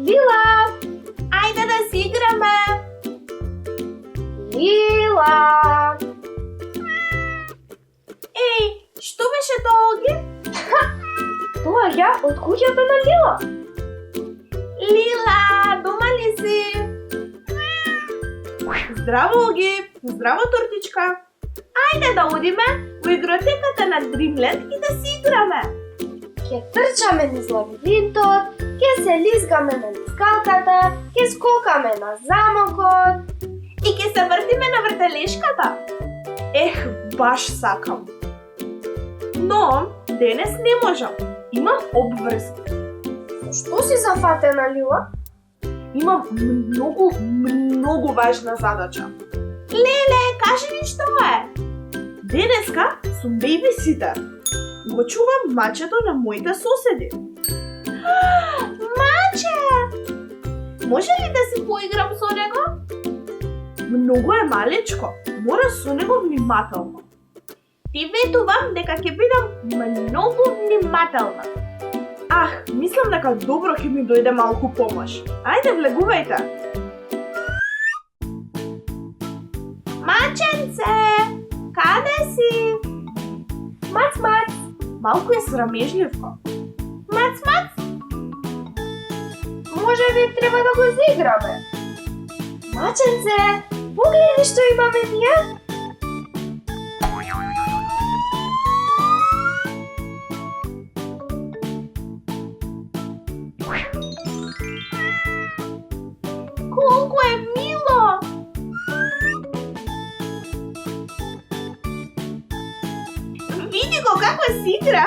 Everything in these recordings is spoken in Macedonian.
Лила! Ајде да си играме! Лила! Еј, што беше тоа, Оги? Тоа ја од куќата на Лила. Лила, дома ли си? Здраво, Оги! Здраво, Тортичка! Ајде да одиме во игротеката на Дримленд и да си играме! Ке трчаме низ лавиринтот, ке се лизгаме на лискалката, ке скокаме на замокот. И ке се вртиме на вртелешката. Ех, баш сакам. Но, денес не можам. Имам обврски. Што си зафатена, Лила? Имам многу важна задача. Леле, кажи ми што е? Денеска сум бејбиситер. Го чувам мачето на моите соседи. Маче! Може ли да си поиграм со него? Многу е малечко. Мора со него внимателно. Ти ветувам дека ќе бидам многу внимателна. Ах, мислам дека добро ќе ми дојде малку помош. Ајде, влегувајте. Маченце, каде си? Мац, мац! Малку е срамежливко. Мац, мац! Може би треба да го заиграме. Маченце, погледи што имаме ние. Колку е мило! Види го како си игра!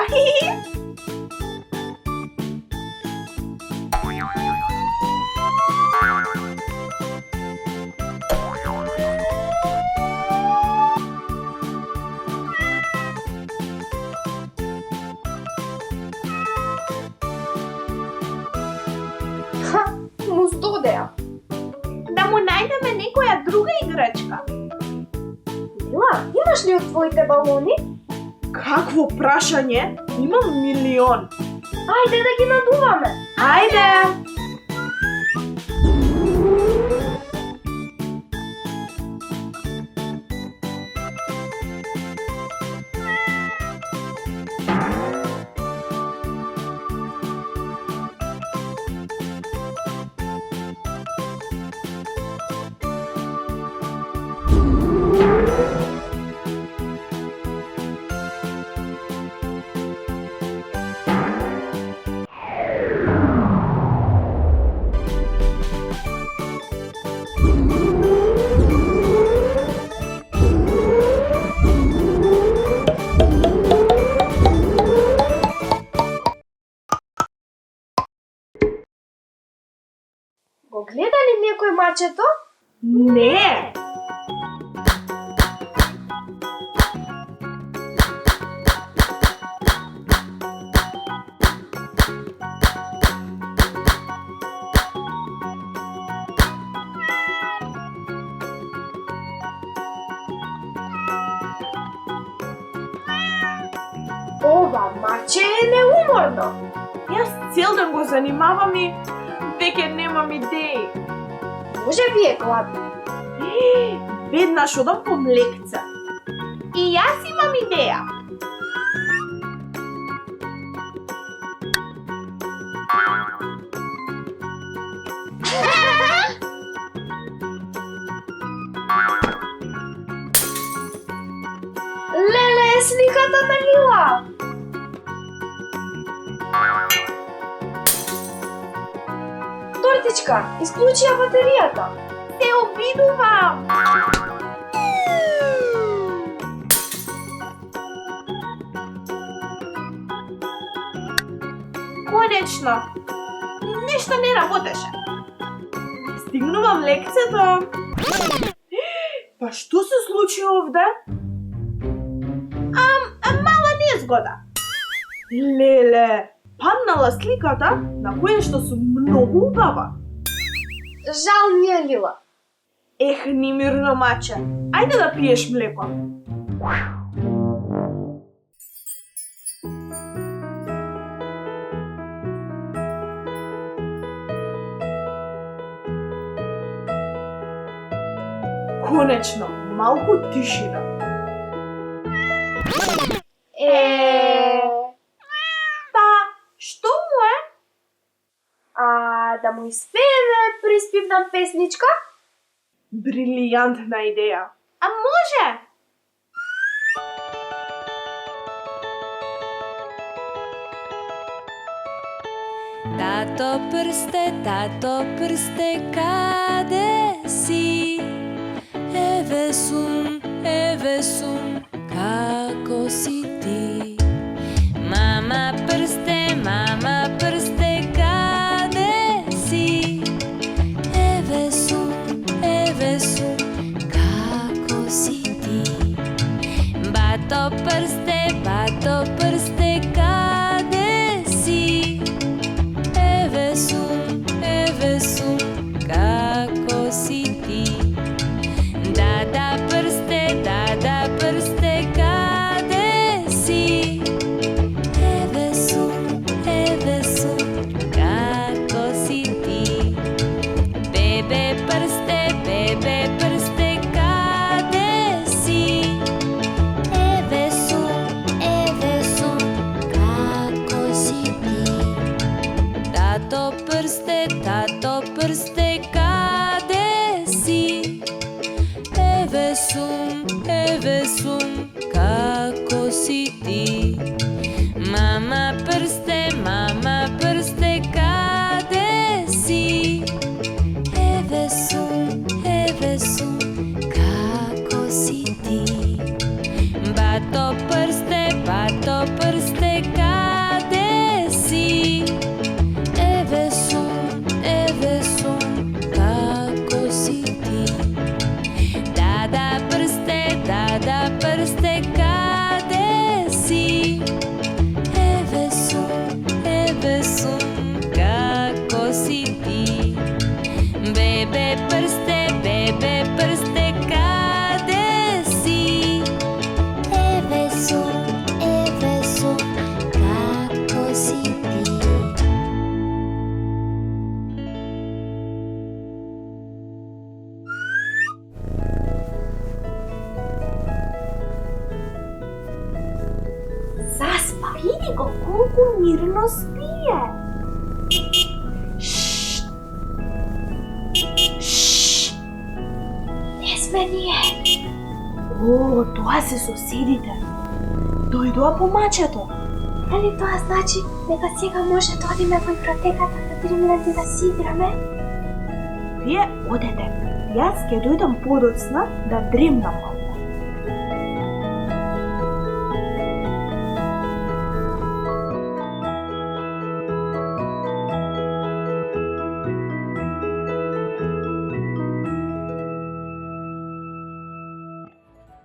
Му здодеа. Да му најдеме некоја друга играчка. Лила, имаш ли од твоите балони? Какво прашање? Имам милион. Ајде да ги надуваме. Ајде! Го гледа ли некој мачето? Не! Ова маче е неуморно. Јас цел ден го занимавам и веќе немам идеи. Може би е гладно. Веднаш одам по млекце. И јас имам идеја. Леле, е сликата на Лила. Тортичка, исклучи ја батеријата. Се обидувам. Конечно. Нешто не работеше. Стигнувам лекцето. Па што се случи овде? Мала незгода. Леле, паднала сликата на која што сум многу убава. Жал ми е, Лила. Ех, немирно маче. Ајде да пиеш млеко. конечно, малку тишина. Па, што му е? Да му испееме приспивна песничка? Брилијантна идеја. А може? Tato prste, kade si? Eve sum, kako si ti? Mama prste, kade si? Eve sum, kako si ti? Bato prste, kade si? Eve sum, kako si ti? Dada prste, kade si? Eve sum, kako si ti? Bebe prste, kade si? Eve sum, kako si ti? Tato prste, kade si? Eve sum, kako si ti? Mama prste, kade si? Eve sum, kako si ti? Bato prste, kade si? Eve sum, kako si ti? Dada prste, kade si? Eve sum, kako si ti? Bebe prste, kade si? Eve sum, kako si ti? Заспа. Види го колку мирно спие. Не сме ние. О, тоа се соседите. Дојдоа по мачето. Дали тоа значи дека сега може да одиме во игротеката на 3 минути да си играме? Вие одете. Јас ќе дојдам подоцна да дремнам малку.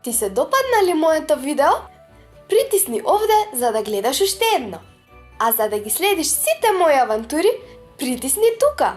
Ти се допадна ли моето видео? Притисни овде за да гледаш уште едно. А за да ги следиш сите мои авантури, притисни тука.